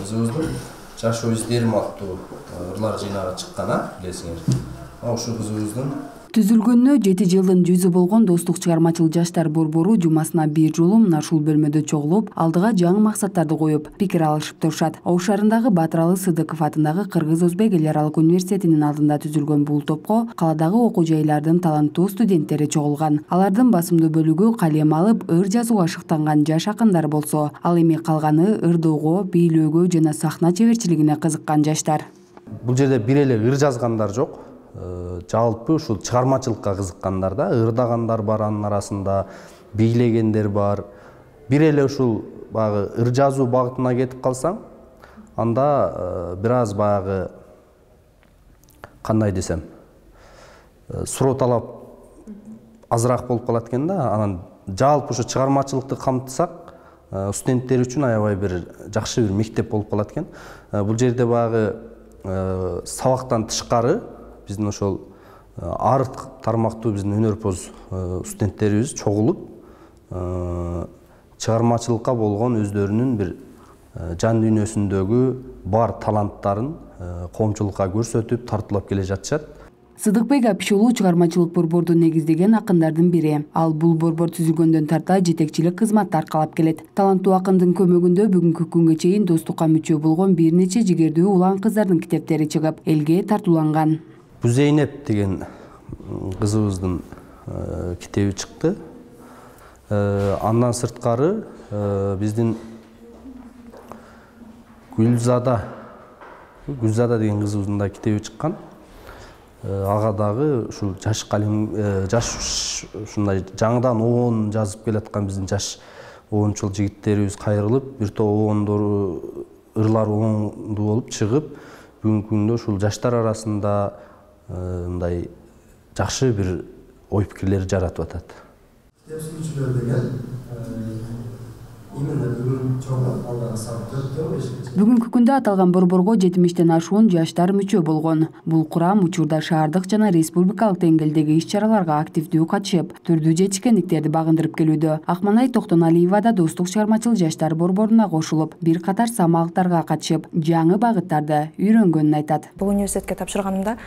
кызыбыздын жашоо издерим аттуу ырлар жыйнагы чыккан, билесиңер. Ошол кызыбыздын Түзүлгөнүнө 7 жылдын жүзү болгон Достук чыгармачыл жаштар борбору жумасына бир жолу мына ушул бөлмөдө чогулуп, алдыга жаңы максаттарды коюп, пикир алышып турушат. Ош шаарындагы Батыралы Сыдыков атындагы Кыргыз-Өзбек эл аралык университетинин алдында түзүлгөн бул топко каладагы окуу жайлардын таланттуу студенттери чогулган. Алардын басымдуу бөлүгү калем алып, ыр жазууга шыктанган жаш акындар болсо, ал эми калганы ырдоого, бийлөөгө жана сахна чеберчилигине кызыккан жаштар. Бул жерде бир эле ыр жазгандар жок. Жалпы ушул чыгармачылыкка кызыккандар да, ырдагандар бар, анын арасында бийлегендер бар. Бир эле ушул баягы ыр жазуу багытына кетип калсаң, анда бир аз баягы кандай десем, суроо талап азыраак болуп калат экен да. Анан жалпы ушу чыгармачылыкты камтысак, студенттер үчүн аябай бир жакшы бир мектеп болуп калат экен. Бул жерде баягы сабактан тышкары биздин ошол ар тармактуу биздин өнөрпоз студенттерибиз чогулуп, чыгармачылыкка болгон өздөрүнүн бир жан дүйнөсүндөгү бар таланттарын коомчулукка көрсөтүп, тартуулап келе жатышат. Сыдыкбек Апишулуу чыгармачылык борборду негиздеген акындардын бири. Ал бул борбор түзүлгөндөн тарта жетекчилик кызматты аркалап келет. Таланттуу акындын көмөгүндө бүгүнкү күнгө чейин достукка мүчө болгон бир нече жигердүү улан кыздардын китептери чыгып, элге тартууланган. Бузейнеп деген кызыбыздын китеби чыкты. Андан сырткары биздин Гүлзада деген кызыбыздын да китеби чыккан. Ага дагы ушул жаш калем, жаш ушундай жаңыдан оон жазып келаткан биздин жаш оончул жигиттерибиз кайрылып, бир топ оондору ырлар оондуу болуп чыгып, бүгүнкү күндө ушул жаштар арасында мындай жакшы бир ой пикирлер жаратып атат. Китеп деген именно бүгүн чоң алдыга саат 4-5. Бүгүнкү күндө аталган борборго 70-тен ашуун жаштар мүчө болгон. Бул курам учурда шаардык жана республикалык деңгээлдеги иш-чараларга активдүү катышып, түрдүү жетишкендиктерди багындырып келүүдө. Акманай Токтоналиева да Достук чыгармачыл жаштар борборуна кошулуп, бир катар самалыктарга катышып, жаңы багыттарды үйрөнгөнүн айтат. Бул университетке тапшырганымда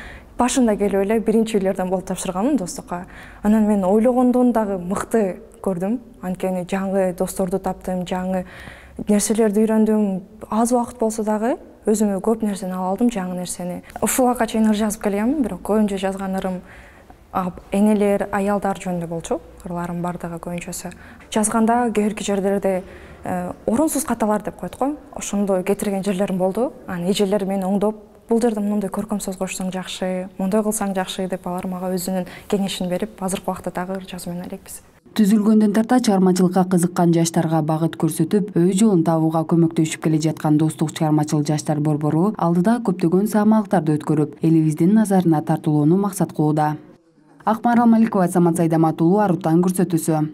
башында келип эле биринчи үйлөрдөн болуп тапшырганмын Достукка. Анан мен ойлогондон дагы мыкты көрдүм. Анткени жаңы досторду таптым, жаңы нерселерди үйрөндүм. Аз убакыт болсо дагы өзүмө көп нерсени ала алдым, жаңы нерсени. Ушулга чейин ыр жазып келгенмин, бирок көбүнчө жазган ырым энелер, аялдар жөнүндө болчу. Ырларым бардыгы көбүнчөсү. Жазганда кээ бирки жерлерде орунсуз каталар деп коет го. Ошондой кетирген жерлерим болду. Анан эжелер мени оңдоп, бул жерде мындай көркөм сөз кошсоң жакшы, мындай кылсаң жакшы деп алар мага өзүнүн кеңешин берип, азыркы убакта дагы ыр жазуу менен элекпиз. Түзүлгөндөн тарта чыгармачылыкка кызыккан жаштарга багыт көрсөтүп, өз жолун табууга көмөктөшүп келе жаткан Достук чыгармачыл жаштар борбору алдыда көптөгөн саамалыктарды өткөрүп, элибиздин назарына тартуулоону максат кылууда. Акмарал Маликова, Самат Сайдамат уулу, Арутан көрсөтүүсү.